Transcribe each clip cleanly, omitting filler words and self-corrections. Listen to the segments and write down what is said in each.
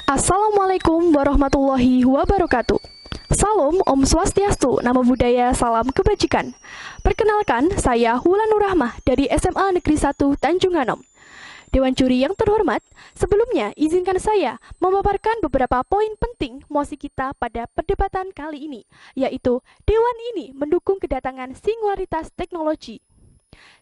Assalamualaikum warahmatullahi wabarakatuh. Salam Om Swastiastu, Namo Buddhaya, Salam Kebajikan. Perkenalkan, saya Wulanur Rahmah dari SMA Negeri 1 Tanjung Anom. Dewan Juri yang terhormat, sebelumnya izinkan saya memaparkan beberapa poin penting mosi kita pada perdebatan kali ini, yaitu Dewan ini mendukung kedatangan singularitas teknologi.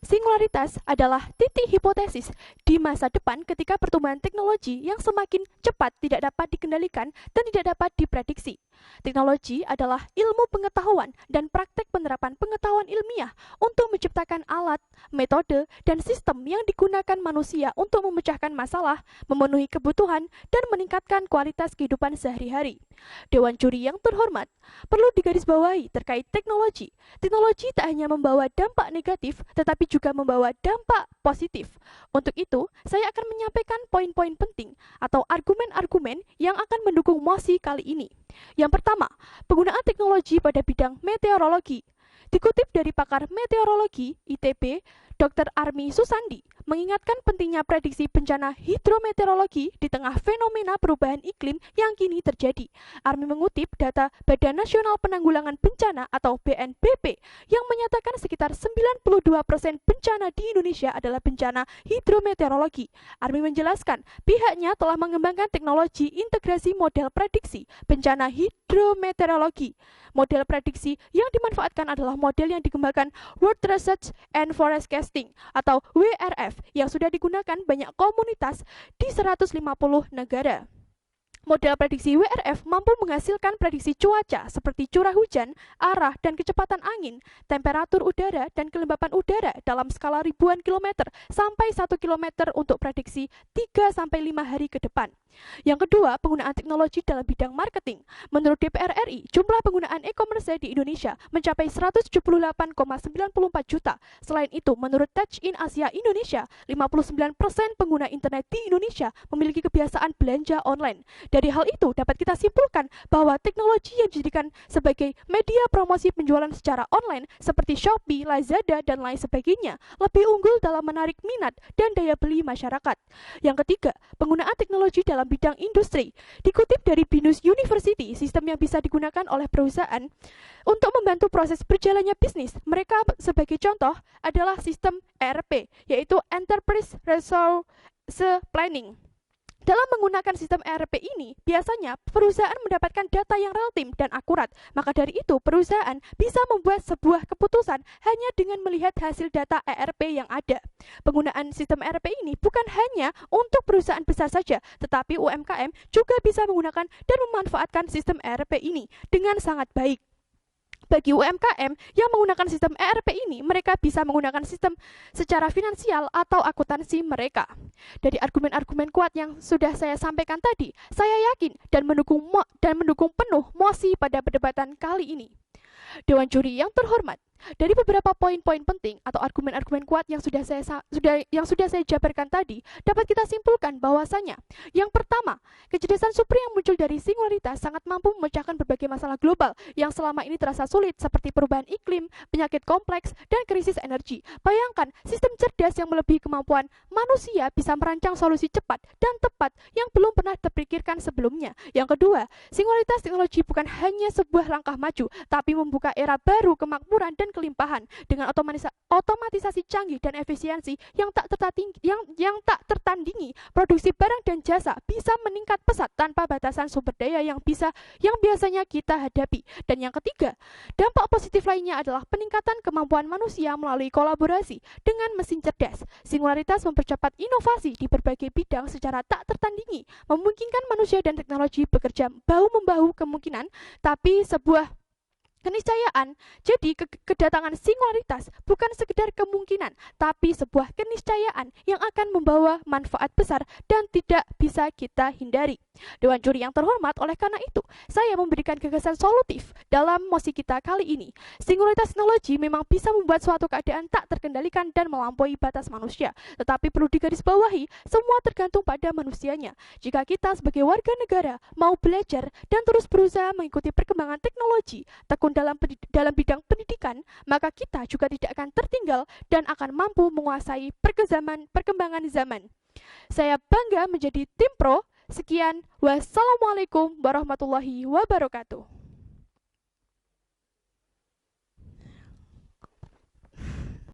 Singularitas adalah titik hipotesis di masa depan ketika pertumbuhan teknologi yang semakin cepat tidak dapat dikendalikan dan tidak dapat diprediksi. Teknologi adalah ilmu pengetahuan dan praktek penerapan pengetahuan ilmiah untuk menciptakan alat, metode, dan sistem yang digunakan manusia untuk memecahkan masalah, memenuhi kebutuhan, dan meningkatkan kualitas kehidupan sehari-hari. Dewan Juri yang terhormat, perlu digarisbawahi terkait teknologi. Teknologi tak hanya membawa dampak negatif, tetapi juga membawa dampak positif. Untuk itu, saya akan menyampaikan poin-poin penting atau argumen-argumen yang akan mendukung mosi kali ini. Yang pertama, penggunaan teknologi pada bidang meteorologi. Dikutip dari pakar meteorologi ITB, Dr. Armi Susandi, mengingatkan pentingnya prediksi bencana hidrometeorologi di tengah fenomena perubahan iklim yang kini terjadi. Armi mengutip data Badan Nasional Penanggulangan Bencana atau BNPB yang menyatakan sekitar 92% bencana di Indonesia adalah bencana hidrometeorologi. Armi menjelaskan pihaknya telah mengembangkan teknologi integrasi model prediksi bencana hidrometeorologi. Model prediksi yang dimanfaatkan adalah model yang dikembangkan World Research and Forecasting atau WRF yang sudah digunakan banyak komunitas di 150 negara. Model prediksi WRF mampu menghasilkan prediksi cuaca seperti curah hujan, arah dan kecepatan angin, temperatur udara dan kelembapan udara dalam skala ribuan kilometer sampai 1 kilometer untuk prediksi 3-5 hari ke depan. Yang kedua, penggunaan teknologi dalam bidang marketing. Menurut DPR RI, jumlah penggunaan e-commerce di Indonesia mencapai 178,94 juta. Selain itu, menurut Touch in Asia Indonesia, 59% pengguna internet di Indonesia memiliki kebiasaan belanja online. Dari hal itu dapat kita simpulkan bahwa teknologi yang dijadikan sebagai media promosi penjualan secara online seperti Shopee, Lazada, dan lain sebagainya lebih unggul dalam menarik minat dan daya beli masyarakat. Yang ketiga, penggunaan teknologi dalam bidang industri. Dikutip dari Binus University, sistem yang bisa digunakan oleh perusahaan untuk membantu proses berjalannya bisnis. Mereka sebagai contoh adalah sistem ERP, yaitu Enterprise Resource Planning. Dalam menggunakan sistem ERP ini, biasanya perusahaan mendapatkan data yang relatif dan akurat. Maka dari itu, perusahaan bisa membuat sebuah keputusan hanya dengan melihat hasil data ERP yang ada. Penggunaan sistem ERP ini bukan hanya untuk perusahaan besar saja, tetapi UMKM juga bisa menggunakan dan memanfaatkan sistem ERP ini dengan sangat baik. Bagi UMKM yang menggunakan sistem ERP ini, mereka bisa menggunakan sistem secara finansial atau akuntansi mereka. Dari argumen-argumen kuat yang sudah saya sampaikan tadi, saya yakin dan mendukung penuh mosi pada perdebatan kali ini. Dewan Juri yang terhormat, dari beberapa poin-poin penting atau argumen-argumen kuat yang sudah saya jabarkan tadi, dapat kita simpulkan bahwasanya yang pertama, kecerdasan super yang muncul dari singularitas sangat mampu memecahkan berbagai masalah global yang selama ini terasa sulit seperti perubahan iklim, penyakit kompleks, dan krisis energi. Bayangkan, sistem cerdas yang melebihi kemampuan manusia bisa merancang solusi cepat dan tepat yang belum pernah terpikirkan sebelumnya. Yang kedua, singularitas teknologi bukan hanya sebuah langkah maju, tapi membuka era baru kemakmuran dan kelimpahan dengan otomatisasi canggih dan efisiensi yang tak tertandingi. Produksi barang dan jasa bisa meningkat pesat tanpa batasan sumber daya yang biasanya kita hadapi. Dan yang ketiga, dampak positif lainnya adalah peningkatan kemampuan manusia melalui kolaborasi dengan mesin cerdas. Singularitas mempercepat inovasi di berbagai bidang secara tak tertandingi, memungkinkan manusia dan teknologi bekerja bahu-membahu kemungkinan, tapi sebuah keniscayaan. Jadi kedatangan singularitas bukan sekedar kemungkinan, tapi sebuah keniscayaan yang akan membawa manfaat besar dan tidak bisa kita hindari. Dewan Juri yang terhormat, oleh karena itu, saya memberikan gagasan solutif dalam mosi kita kali ini. Singularitas teknologi memang bisa membuat suatu keadaan tak terkendalikan dan melampaui batas manusia, tetapi perlu digarisbawahi, semua tergantung pada manusianya. Jika kita sebagai warga negara mau belajar dan terus berusaha mengikuti perkembangan teknologi, tekun dalam bidang pendidikan, maka kita juga tidak akan tertinggal dan akan mampu menguasai perkembangan zaman. Saya bangga menjadi tim pro Sekian, wassalamualaikum warahmatullahi wabarakatuh.